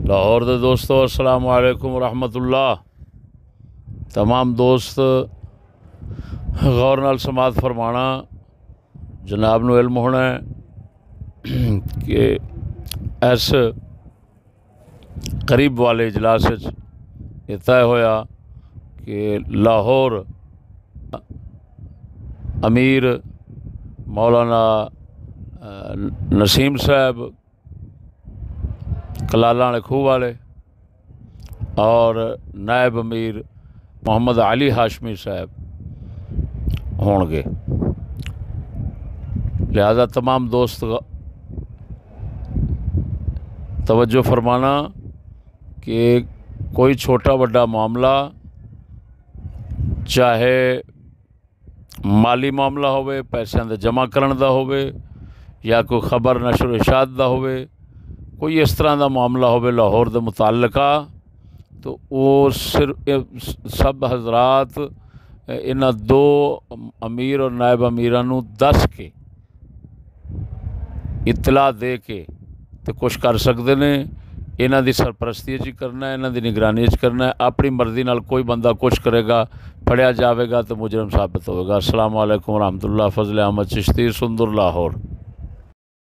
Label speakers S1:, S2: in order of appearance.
S1: لاہور دے دوستو السلام علیکم ورحمۃ اللہ۔ تمام دوست غور نال سماعت فرمانا، جناب نو علم ہونا ہے کہ اس قریب والے اجلاس یہ طے ہویا کہ لاہور امیر مولانا نسیم صاحب کلالہ والے کھوہ والے اور نائب امیر محمد علی ہاشمی صاحب ہون گے، لہذا تمام دوست توجہ فرمانا کہ کوئی چھوٹا بڑا معاملہ، چاہے مالی معاملہ ہوئے، پیسے دے جمع کرن دا ہوئے یا کوئی خبر نشر و اشاعت دا ہوئے، کوئی اس طرح دا معاملہ ہوئے لاہور دے متعلقہ، تو وہ صرف سب حضرات انہاں دو امیر اور نائب امیرانوں دس کے اطلاع دے کے تو کچھ کر سکتے ہیں۔ انہاں دی سرپرستی چ کرنا ہے، انہاں دی نگرانی چ کرنا ہے۔ اپنی مرضی نال کوئی بندہ کچھ کرے گا، پھڑیا جاوے گا تو مجرم ثابت ہوئے گا۔ السلام علیکم ورحمۃ اللہ۔ فضل احمد چشتی، سندر، لاہور۔